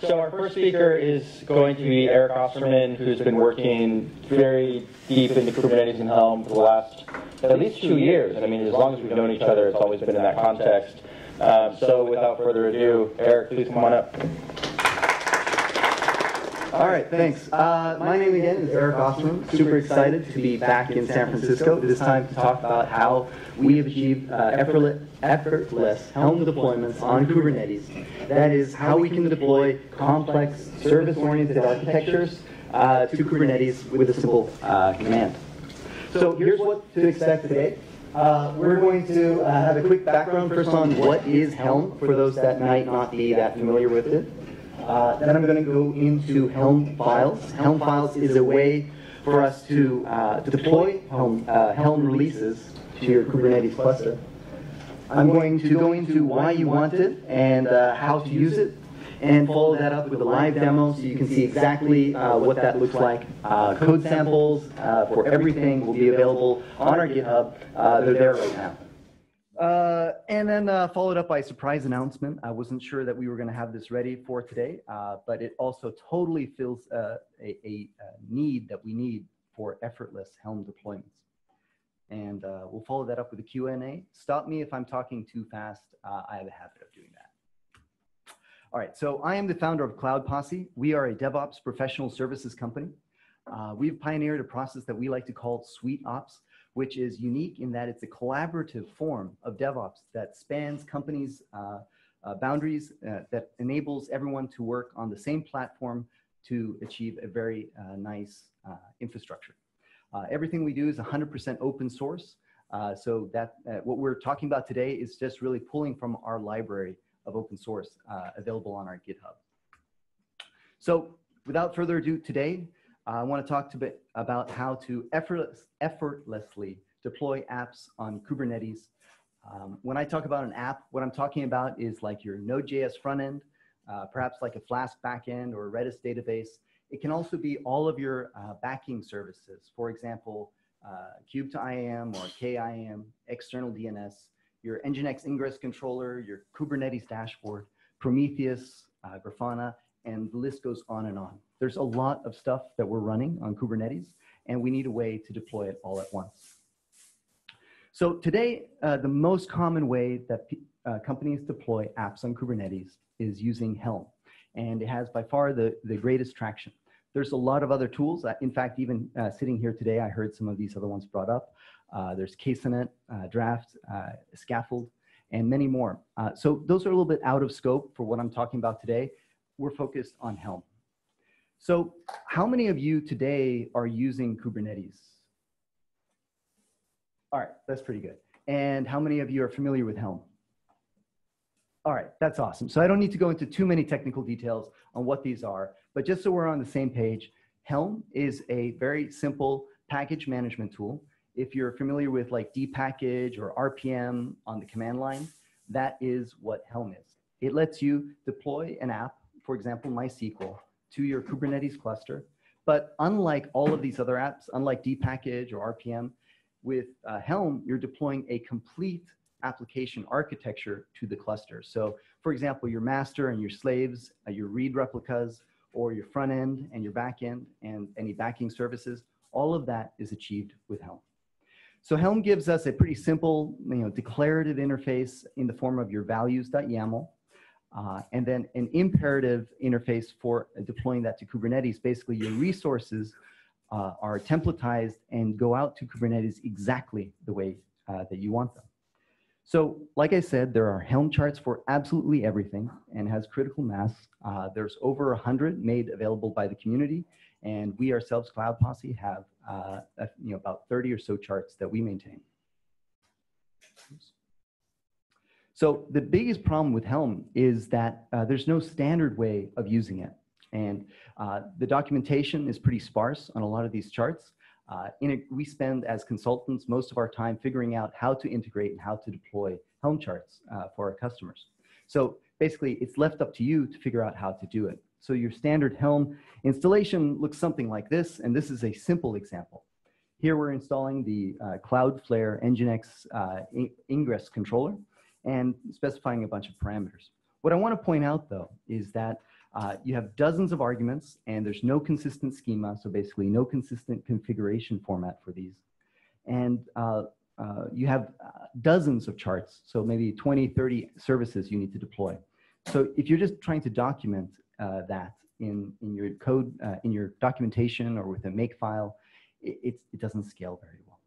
So our first speaker is going to be Erik Osterman, who's been working very deep into Kubernetes and Helm for the last at least 2 years. I mean, as long as we've known each other, it's always been in that context. So without further ado, Erik, please come on up. All right, thanks. My name again is Erik Osterman. Super excited to be back in San Francisco, this time to talk about how we have achieved effortless Helm deployments on Kubernetes. That is how we can deploy complex service-oriented architectures to Kubernetes with a simple command. So here's what to expect today. We're going to have a quick background first on what is Helm, for those that might not be that familiar with it. Then I'm going to go into Helmfiles. Helmfiles is a way for us to deploy Helm releases to your Kubernetes cluster. I'm going to go into why you want it and how to use it, and follow that up with a live demo so you can see exactly what that looks like. Code samples for everything will be available on our GitHub. They're there right now. And then followed up by a surprise announcement. I wasn't sure that we were going to have this ready for today, but it also totally fills a need that we need for effortless Helm deployments. And we'll follow that up with a Q&A. Stop me if I'm talking too fast. I have a habit of doing that. All right, so I am the founder of Cloud Posse. We are a DevOps professional services company. We've pioneered a process that we like to call Suite Ops, which is unique in that it's a collaborative form of DevOps that spans companies' boundaries, that enables everyone to work on the same platform to achieve a very nice infrastructure. Everything we do is 100% open source, so that what we're talking about today is just really pulling from our library of open source available on our GitHub. So without further ado today, I want to talk a bit about how to effortlessly deploy apps on Kubernetes. When I talk about an app, what I'm talking about is like your Node.js front end, perhaps like a Flask backend or a Redis database. It can also be all of your backing services. For example, Kube to IAM or KIAM, external DNS, your Nginx ingress controller, your Kubernetes dashboard, Prometheus, Grafana, and the list goes on and on. There's a lot of stuff that we're running on Kubernetes, and we need a way to deploy it all at once. So today, the most common way that companies deploy apps on Kubernetes is using Helm, and it has by far the greatest traction. There's a lot of other tools. In fact, even sitting here today, I heard some of these other ones brought up. There's Casenet, Draft, Scaffold, and many more. So those are a little bit out of scope for what I'm talking about today. We're focused on Helm. So how many of you today are using Kubernetes? All right, that's pretty good. And how many of you are familiar with Helm? All right, that's awesome. So I don't need to go into too many technical details on what these are, but just so we're on the same page, Helm is a very simple package management tool. If you're familiar with like dpackage or RPM on the command line, that is what Helm is. It lets you deploy an app, for example, MySQL, to your Kubernetes cluster. But unlike all of these other apps, unlike dpackage or RPM, with Helm, you're deploying a complete application architecture to the cluster. So for example, your master and your slaves, your read replicas, or your front end and your back end and any backing services, all of that is achieved with Helm. So Helm gives us a pretty simple, declarative interface in the form of your values.yaml, and then an imperative interface for deploying that to Kubernetes. Basically, your resources are templatized and go out to Kubernetes exactly the way that you want them. So like I said, there are Helm charts for absolutely everything and has critical mass. There's over 100 made available by the community, and we ourselves, Cloud Posse, have about 30 or so charts that we maintain. So the biggest problem with Helm is that there's no standard way of using it. And the documentation is pretty sparse on a lot of these charts. We spend, as consultants, most of our time figuring out how to integrate and how to deploy Helm charts for our customers. So basically, it's left up to you to figure out how to do it. So your standard Helm installation looks something like this, and this is a simple example. Here we're installing the Cloudflare Nginx ingress controller and specifying a bunch of parameters. What I want to point out, though, is that You have dozens of arguments, and there's no consistent schema, so basically no consistent configuration format for these. And you have dozens of charts, so maybe 20, 30 services you need to deploy. So if you're just trying to document that in your code, in your documentation or with a make file, it doesn't scale very well.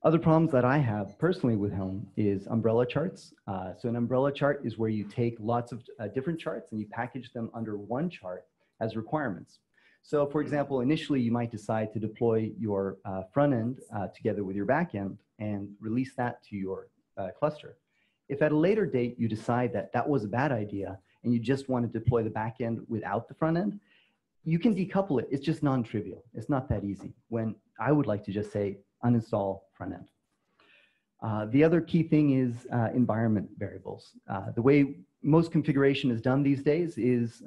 Other problems that I have personally with Helm is umbrella charts. So an umbrella chart is where you take lots of different charts and you package them under one chart as requirements. So for example, initially you might decide to deploy your front end together with your back end and release that to your cluster. If at a later date you decide that that was a bad idea and you just want to deploy the back end without the front end, you can decouple it. It's just non-trivial. It's not that easy. When I would like to just say uninstall front end. The other key thing is environment variables. The way most configuration is done these days is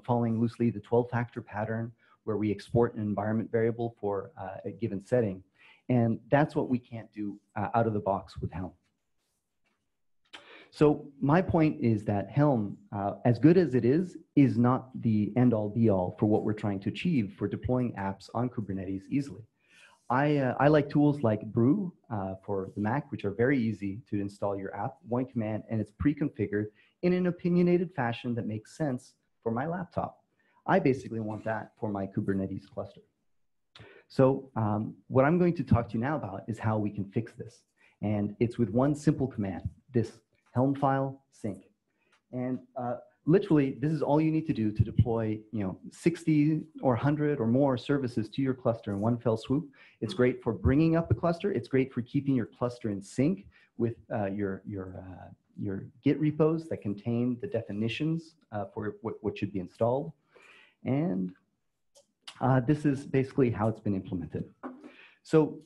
following loosely the 12-factor pattern where we export an environment variable for a given setting. And that's what we can't do out of the box with Helm. So my point is that Helm, as good as it is not the end-all be-all for what we're trying to achieve for deploying apps on Kubernetes easily. I like tools like Brew for the Mac, which are very easy to install your app, one command, and it's pre-configured in an opinionated fashion that makes sense for my laptop. I basically want that for my Kubernetes cluster. So what I'm going to talk to you now about is how we can fix this. And it's with one simple command, this Helmfile sync. And literally, this is all you need to do to deploy 60 or 100 or more services to your cluster in one fell swoop. It's great for bringing up a cluster. It's great for keeping your cluster in sync with your Git repos that contain the definitions for what should be installed. And this is basically how it's been implemented. So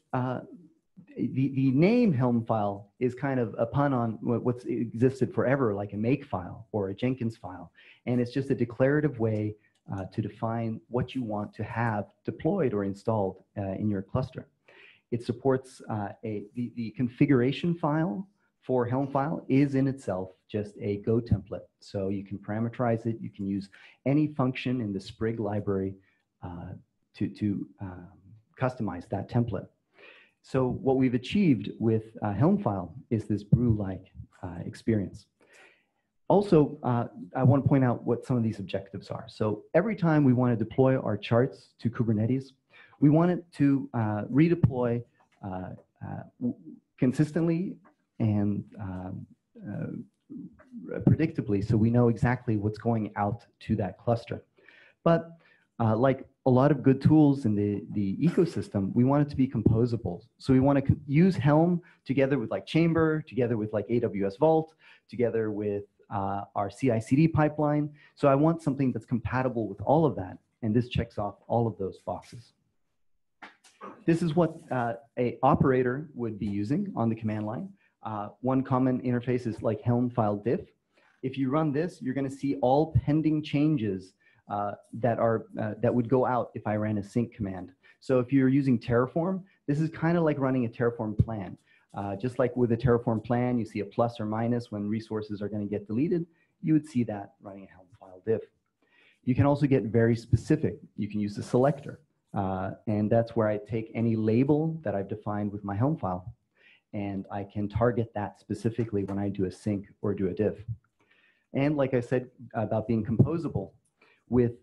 the name Helmfile is kind of a pun on what's existed forever, like a make file or a Jenkins file. And it's just a declarative way to define what you want to have deployed or installed in your cluster. It supports the configuration file for Helmfile is in itself just a Go template. So you can parameterize it. You can use any function in the Sprig library to customize that template. So what we've achieved with Helmfile is this Brew-like experience. Also, I want to point out what some of these objectives are. So every time we want to deploy our charts to Kubernetes, we want it to redeploy consistently and predictably, so we know exactly what's going out to that cluster. But like a lot of good tools in the ecosystem, we want it to be composable. So we want to use Helm together with like Chamber, together with like AWS Vault, together with our CI/CD pipeline. So I want something that's compatible with all of that, and this checks off all of those boxes. This is what a operator would be using on the command line. One common interface is like Helm File Dip. If you run this, you're going to see all pending changes that would go out if I ran a sync command. So if you're using Terraform, this is kind of like running a Terraform plan. Just like with a Terraform plan, you see a plus or minus when resources are going to get deleted. You would see that running a Helm File Dip. You can also get very specific. You can use a selector. And that's where I take any label that I've defined with my Helm file, and I can target that specifically when I do a sync or do a diff. And like I said about being composable, with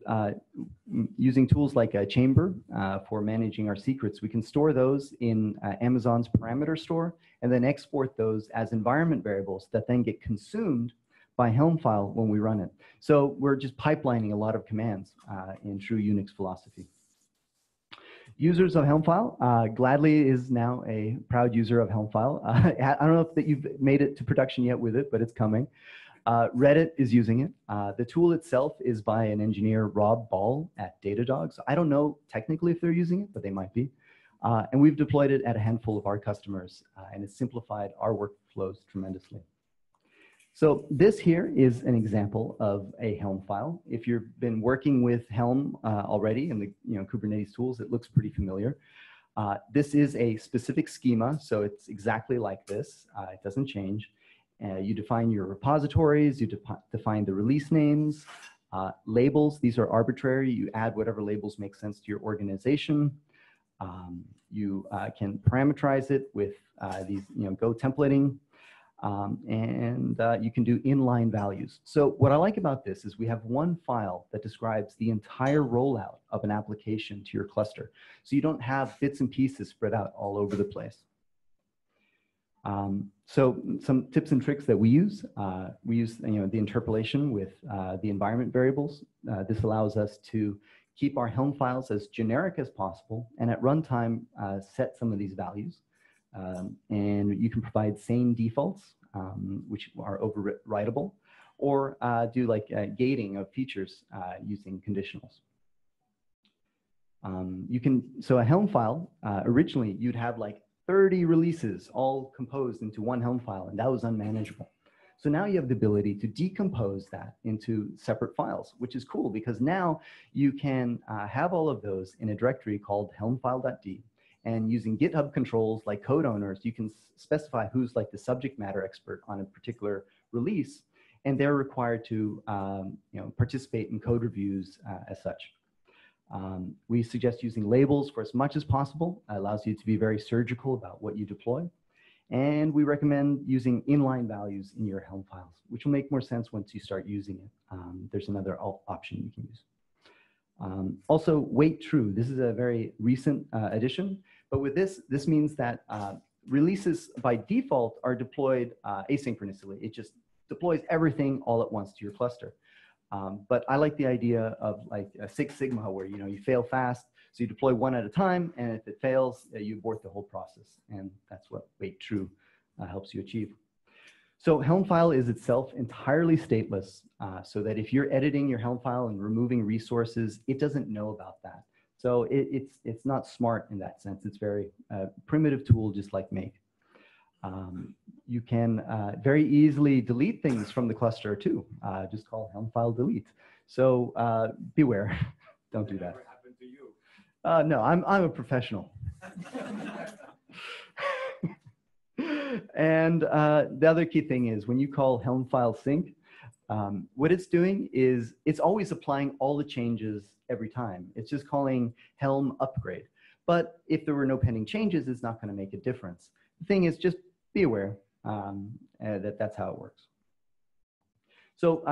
using tools like a Chamber for managing our secrets, we can store those in Amazon's parameter store and then export those as environment variables that then get consumed by Helmfile when we run it. So we're just pipelining a lot of commands in true Unix philosophy. Users of Helmfile, Gladly is now a proud user of Helmfile. I don't know if you've made it to production yet with it, but it's coming. Reddit is using it. The tool itself is by an engineer, Rob Ball at Datadog. So I don't know technically if they're using it, but they might be. And we've deployed it at a handful of our customers, and it's simplified our workflows tremendously. So this here is an example of a Helm file. If you've been working with Helm already in the Kubernetes tools, it looks pretty familiar. This is a specific schema, so it's exactly like this. It doesn't change. You define your repositories, you define the release names, labels, these are arbitrary. You add whatever labels make sense to your organization. You can parameterize it with these, Go templating. You can do inline values. So what I like about this is we have one file that describes the entire rollout of an application to your cluster. So you don't have bits and pieces spread out all over the place. So some tips and tricks that we use the interpolation with the environment variables. This allows us to keep our Helm files as generic as possible, and at runtime set some of these values. And you can provide sane defaults, which are overwritable, or do like gating of features using conditionals. So a Helm file, originally you'd have like 30 releases all composed into one Helm file, and that was unmanageable. So now you have the ability to decompose that into separate files, which is cool because now you can have all of those in a directory called helmfile.d. And using GitHub controls like code owners, you can specify who's like the subject matter expert on a particular release, and they're required to participate in code reviews as such. We suggest using labels for as much as possible. It allows you to be very surgical about what you deploy. And we recommend using inline values in your Helm files, which will make more sense once you start using it. There's another option you can use. Also, wait true. This is a very recent addition, but with this means that releases by default are deployed asynchronously. It just deploys everything all at once to your cluster. But I like the idea of like a Six Sigma where you fail fast, so you deploy one at a time, and if it fails, you abort the whole process. And that's what wait true helps you achieve. So Helm file is itself entirely stateless, so that if you're editing your Helm file and removing resources, it doesn't know about that. So it's not smart in that sense. It's very primitive tool, just like make. You can very easily delete things from the cluster too. Just call Helm file delete. So beware, don't do that. What happened to you? No, I'm a professional. And the other key thing is when you call Helm file sync, what it's doing is it's always applying all the changes every time. It's just calling Helm upgrade. But if there were no pending changes, it's not going to make a difference. The thing is, just be aware that that's how it works. So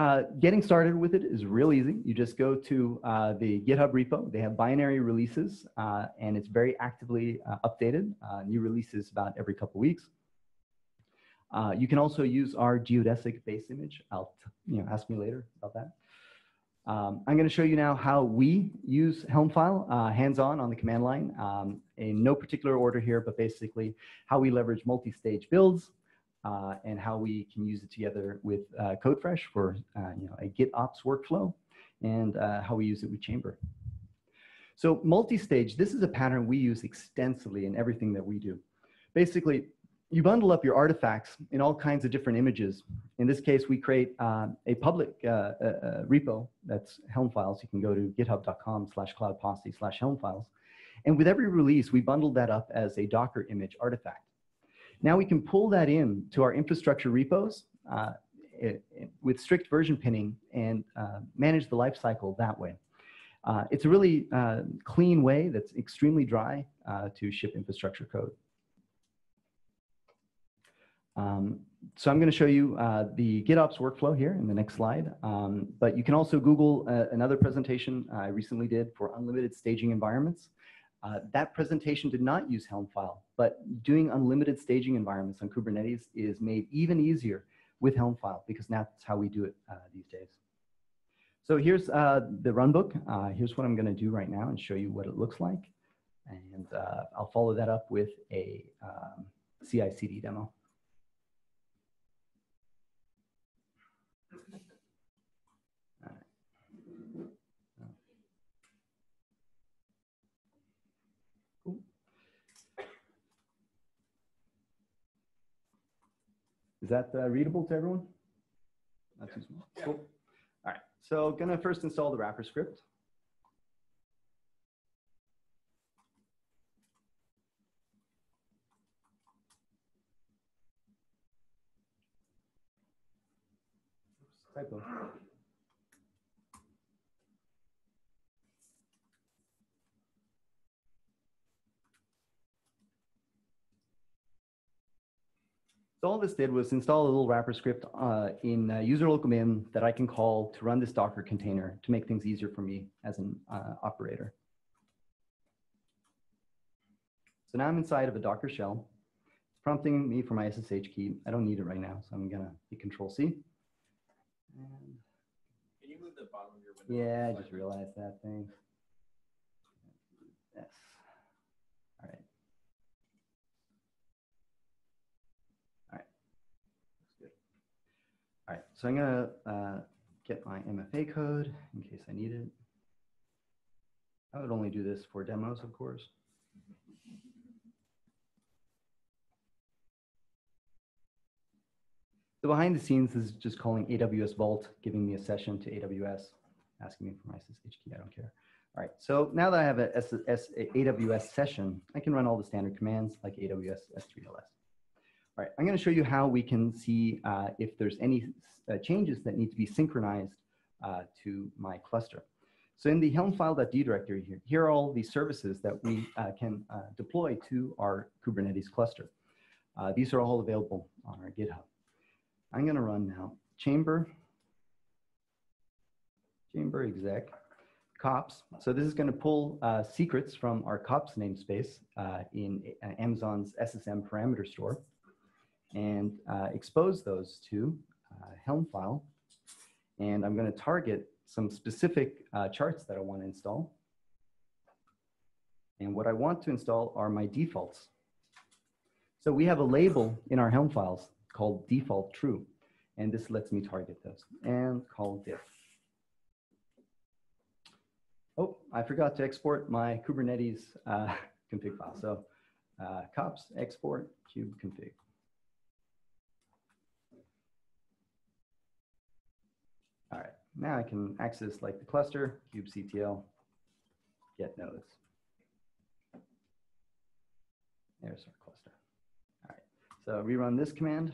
getting started with it is real easy. You just go to the GitHub repo. They have binary releases, and it's very actively updated. New releases about every couple weeks. You can also use our geodesic base image. Ask me later about that. I'm going to show you now how we use Helmfile hands-on on the command line in no particular order here, but basically how we leverage multi-stage builds and how we can use it together with Codefresh for a GitOps workflow, and how we use it with Chamber. So multi-stage, this is a pattern we use extensively in everything that we do. Basically, you bundle up your artifacts in all kinds of different images. In this case, we create a public repo that's Helmfiles. You can go to github.com/cloudposse/Helmfiles. And with every release, we bundle that up as a Docker image artifact. Now we can pull that in to our infrastructure repos with strict version pinning and manage the lifecycle that way. It's a really clean way that's extremely dry to ship infrastructure code. So I'm going to show you the GitOps workflow here in the next slide. But you can also Google another presentation I recently did for unlimited staging environments. That presentation did not use Helmfile, but doing unlimited staging environments on Kubernetes is made even easier with Helmfile, because that's how we do it these days. So here's the runbook. Here's what I'm going to do right now and show you what it looks like. And I'll follow that up with a CI/CD demo. Is that readable to everyone? Not too small. Yeah. Cool. All right. So gonna first install the wrapper script. Typo. So all this did was install a little wrapper script in user local bin that I can call to run this Docker container to make things easier for me as an operator. So now I'm inside of a Docker shell. It's prompting me for my SSH key. I don't need it right now, so I'm gonna hit Control-C. And can you move the bottom of your window? yeah, I just realized that thing. Yes. All right. All right, so I'm gonna get my MFA code in case I need it. I would only do this for demos, of course. So behind the scenes, this is just calling AWS Vault, giving me a session to AWS, asking me for my SSH key. I don't care. All right, so now that I have a AWS session, I can run all the standard commands like AWS S3LS. All right, I'm going to show you how we can see if there's any changes that need to be synchronized to my cluster. So in the helmfile.d directory here are all the services that we can deploy to our Kubernetes cluster. These are all available on our GitHub. I'm going to run now chamber exec cops. So this is going to pull secrets from our cops namespace in Amazon's SSM parameter store and expose those to Helmfile. And I'm going to target some specific charts that I want to install. And what I want to install are my defaults. So we have a label in our Helm files called default true. And this lets me target those and call diff. Oh, I forgot to export my Kubernetes config file. So cops export kube config. All right, now I can access like the cluster, kubectl, get nodes. There's our cluster. All right, so rerun this command.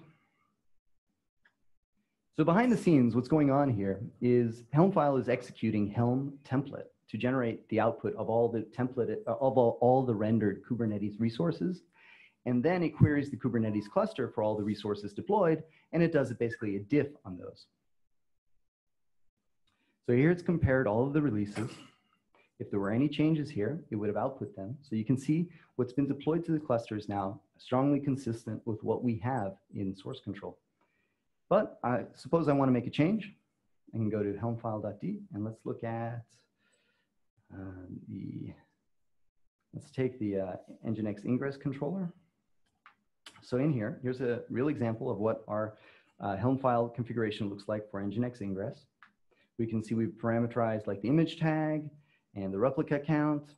So behind the scenes, what's going on here is Helmfile is executing Helm template to generate the output of all the template of all the rendered Kubernetes resources. And then it queries the Kubernetes cluster for all the resources deployed, and it does basically a diff on those. So here it's compared all of the releases. If there were any changes here, it would have output them. So you can see what's been deployed to the cluster is now strongly consistent with what we have in source control. But suppose I want to make a change. I can go to helmfile.d and let's look at let's take the Nginx ingress controller. So in here, here's a real example of what our Helmfile configuration looks like for Nginx ingress. We can see we've parameterized like the image tag and the replica count.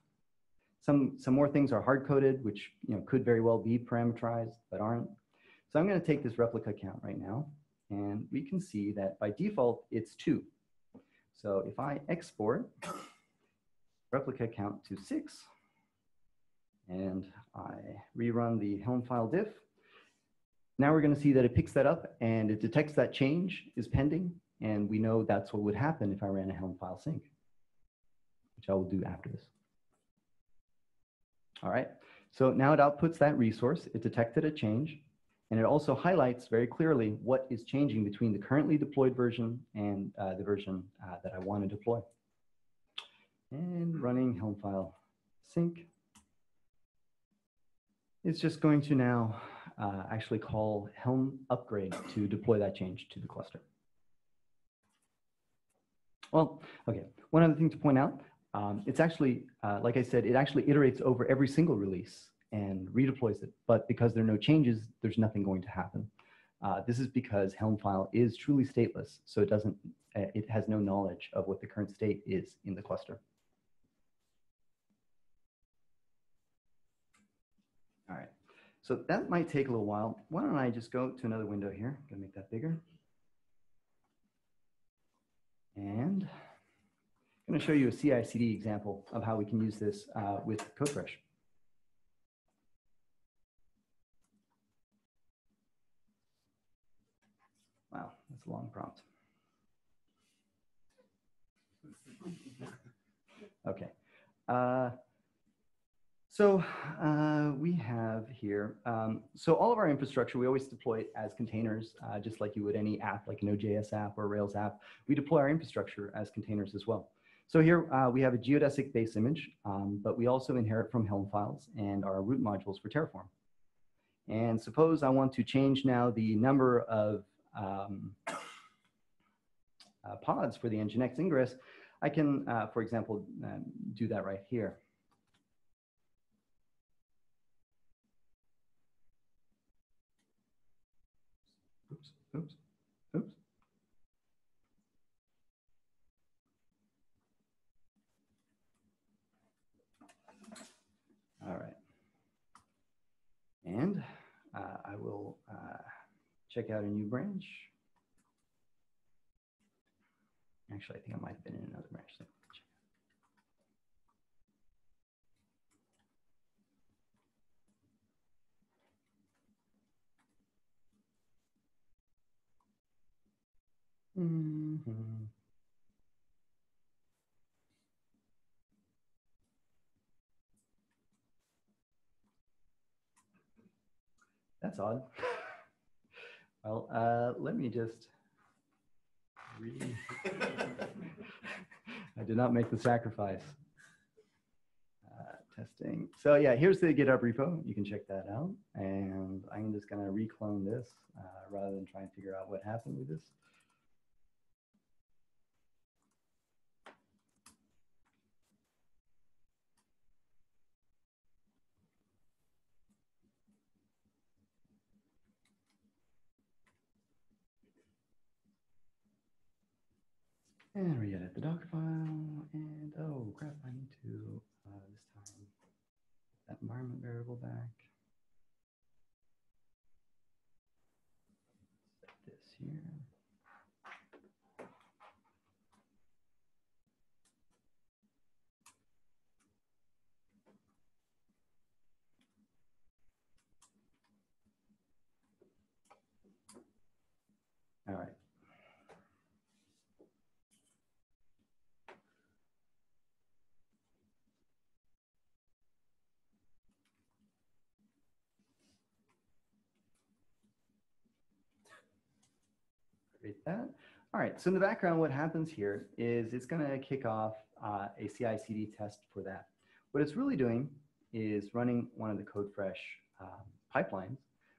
Some more things are hard-coded, which could very well be parameterized, but aren't. So I'm going to take this replica count right now, and we can see that by default, it's 2. So if I export replica count to 6, and I rerun the Helm File Dip, now we're going to see that it picks that up, and it detects that change is pending, and we know that's what would happen if I ran a Helm file sync, which I will do after this. All right, so now it outputs that resource. It detected a change, and it also highlights very clearly what is changing between the currently deployed version and the version that I want to deploy. And running Helm file sync. It's just going to now actually call Helm upgrade to deploy that change to the cluster. Well, okay, one other thing to point out, it's actually, like I said, it actually iterates over every single release and redeploys it. But because there are no changes, there's nothing going to happen. This is because Helmfile is truly stateless, so it has no knowledge of what the current state is in the cluster. All right, so that might take a little while. Why don't I just go to another window here? I'm gonna make that bigger. And I'm going to show you a CI/CD example of how we can use this with Codefresh. Wow, that's a long prompt. Okay. We have here, so all of our infrastructure, we always deploy it as containers, just like you would any app, like a Node.js app or a Rails app. We deploy our infrastructure as containers as well. So here we have a geodesic base image, but we also inherit from Helmfiles and our root modules for Terraform. And suppose I want to change now the number of pods for the Nginx ingress. I can, for example, do that right here. Oops, oops, oops. All right. And I will check out a new branch. Actually, I think I might have been in another branch. So check. Mm-hmm. That's odd. Well, let me just I did not make the sacrifice. Testing. So yeah, here's the GitHub repo. You can check that out. And I'm just going to reclone this rather than try and figure out what happened with this. And re-edit the Docker file. And oh crap, I need to this time that environment variable back. Set this here. All right. Create that. All right, so in the background, what happens here is it's going to kick off a CI/CD test for that. What it's really doing is running one of the Codefresh pipelines,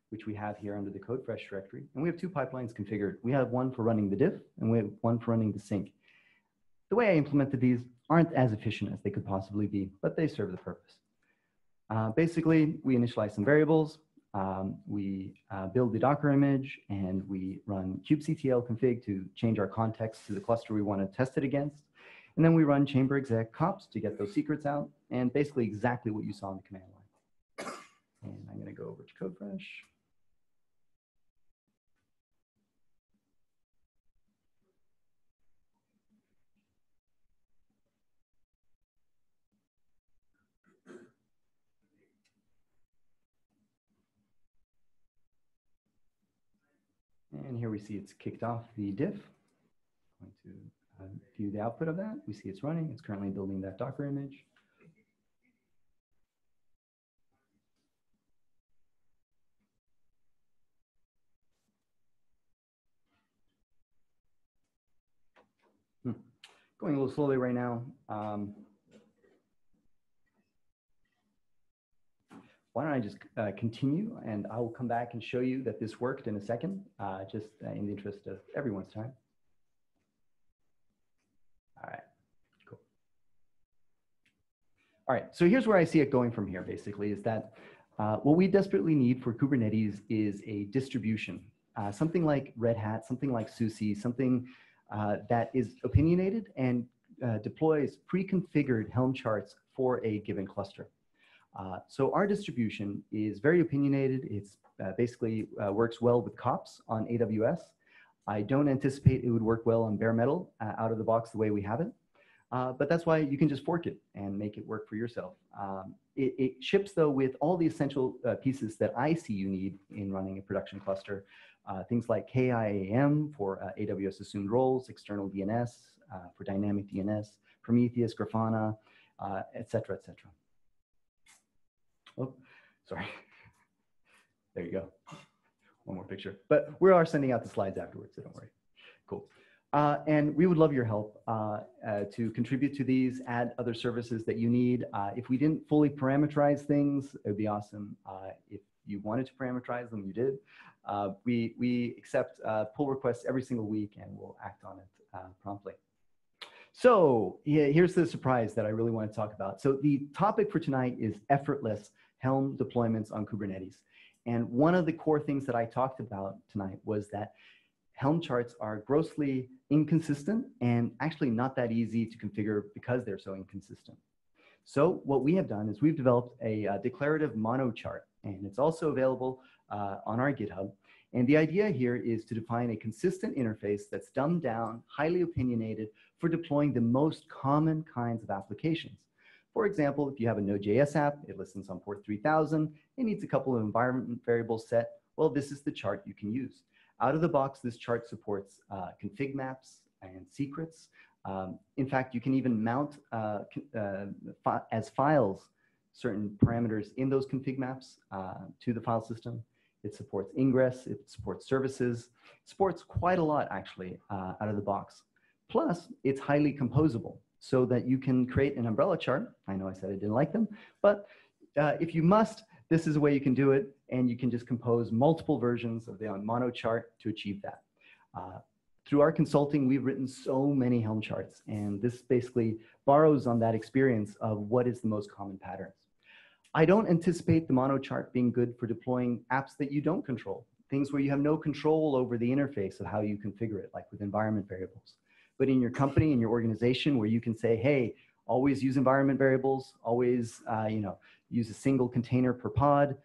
which we have here under the Codefresh directory. And we have two pipelines configured. We have one for running the diff, and we have one for running the sync. The way I implemented these aren't as efficient as they could possibly be, but they serve the purpose. Basically, we initialize some variables. We build the Docker image, and we run kubectl config to change our context to the cluster we want to test it against. And then we run chamber exec cops to get those secrets out, and basically exactly what you saw in the command line. And I'm going to go over to Codefresh. And here we see it's kicked off the diff. I'm going to view the output of that. We see it's running. It's currently building that Docker image. Going a little slowly right now. Why don't I just continue, and I will come back and show you that this worked in a second, just in the interest of everyone's time. All right, cool. All right, so here's where I see it going from here, basically, is that what we desperately need for Kubernetes is a distribution, something like Red Hat, something like SUSE, something that is opinionated and deploys pre-configured Helm charts for a given cluster. So our distribution is very opinionated. It's basically works well with COPS on AWS. I don't anticipate it would work well on bare metal out of the box the way we have it. But that's why you can just fork it and make it work for yourself. It ships, though, with all the essential pieces that I see you need in running a production cluster. Things like KIAM for AWS assumed roles, external DNS for dynamic DNS, Prometheus, Grafana, et cetera, et cetera. Oh, sorry. There you go. One more picture. But we are sending out the slides afterwards, so don't worry. Cool. And we would love your help to contribute to these, add other services that you need. If we didn't fully parameterize things, it would be awesome. If you wanted to parameterize them, you did. We accept pull requests every single week, and we'll act on it promptly. So here's the surprise that I really want to talk about. So the topic for tonight is effortless Helm deployments on Kubernetes. And one of the core things that I talked about tonight was that Helm charts are grossly inconsistent and actually not that easy to configure because they're so inconsistent. So what we have done is we've developed a declarative MonoChart, and it's also available on our GitHub. And the idea here is to define a consistent interface that's dumbed down, highly opinionated for deploying the most common kinds of applications. For example, if you have a Node.js app, it listens on port 3000, it needs a couple of environment variables set, well, this is the chart you can use. Out of the box, this chart supports config maps and secrets. In fact, you can even mount as files certain parameters in those config maps to the file system. It supports ingress, it supports services, it supports quite a lot actually out of the box. Plus, it's highly composable so that you can create an umbrella chart. I know I said I didn't like them, but if you must, this is a way you can do it, and you can just compose multiple versions of the MonoChart to achieve that. Through our consulting, we've written so many Helm charts, and this basically borrows on that experience of what is the most common patterns. I don't anticipate the MonoChart being good for deploying apps that you don't control, things where you have no control over the interface of how you configure it, like with environment variables. But in your company, in your organization, where you can say, hey, always use environment variables, always use a single container per pod,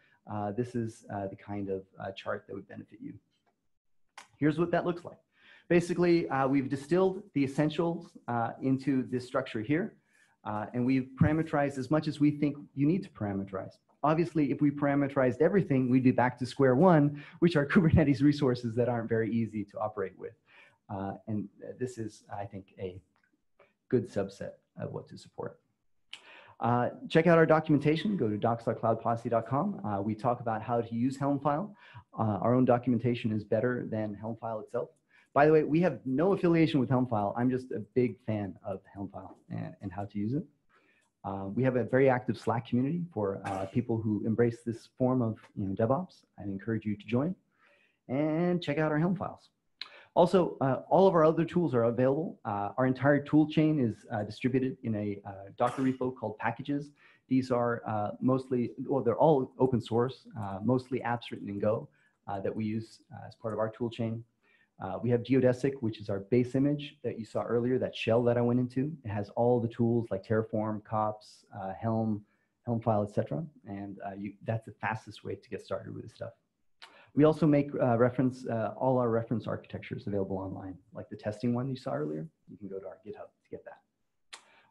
this is the kind of chart that would benefit you. Here's what that looks like. Basically, we've distilled the essentials into this structure here. And we've parameterized as much as we think you need to parameterize. Obviously, if we parameterized everything, we'd be back to square one, which are Kubernetes resources that aren't very easy to operate with. And this is, I think, a good subset of what to support. Check out our documentation. Go to docs.cloudposse.com. We talk about how to use Helmfile. Our own documentation is better than Helmfile itself. By the way, we have no affiliation with Helmfile. I'm just a big fan of Helmfile and how to use it. We have a very active Slack community for people who embrace this form of DevOps. I encourage you to join. And check out our Helmfiles. Also, all of our other tools are available. Our entire tool chain is distributed in a Docker repo called Packages. These are mostly, well, they're all open source, mostly apps written in Go that we use as part of our tool chain. We have Geodesic, which is our base image that you saw earlier, that shell that I went into. It has all the tools like Terraform, Kops, Helm, Helmfile, etc. And that's the fastest way to get started with this stuff. We also make all our reference architectures available online, like the testing one you saw earlier. You can go to our GitHub to get that.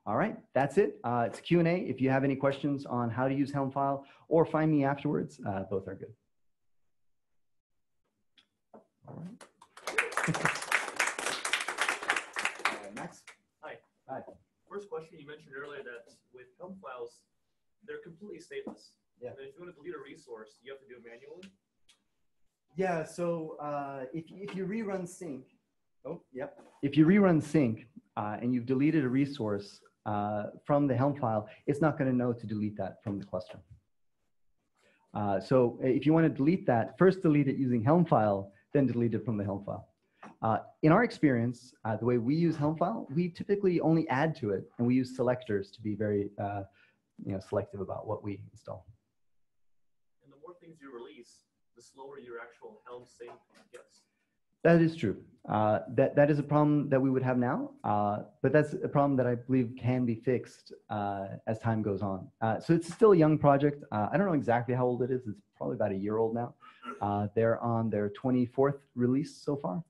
All right, that's it. It's Q&A. If you have any questions on how to use Helmfile or find me afterwards, both are good. All right. Max? Hi. Hi. First question, you mentioned earlier that with Helmfiles, they're completely stateless. Yeah. And if you want to delete a resource, you have to do it manually? Yeah, so if you rerun sync, if you rerun sync and you've deleted a resource from the Helm file, it's not going to know to delete that from the cluster. So if you want to delete that, first delete it using Helmfile, then delete it from the Helm file. In our experience, the way we use Helmfile, we typically only add to it, and we use selectors to be very selective about what we install. And the more things you release, the slower your actual Helm sync gets. That is true. That is a problem that we would have now, but that's a problem that I believe can be fixed as time goes on. So it's still a young project. I don't know exactly how old it is. It's probably about a year old now. They're on their 24th release so far.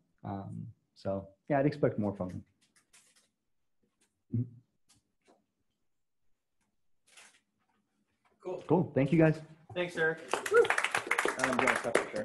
So yeah, I'd expect more from them. Mm-hmm. Cool. Cool. Thank you, guys. Thanks, Erik. I'm doing stuff for sure.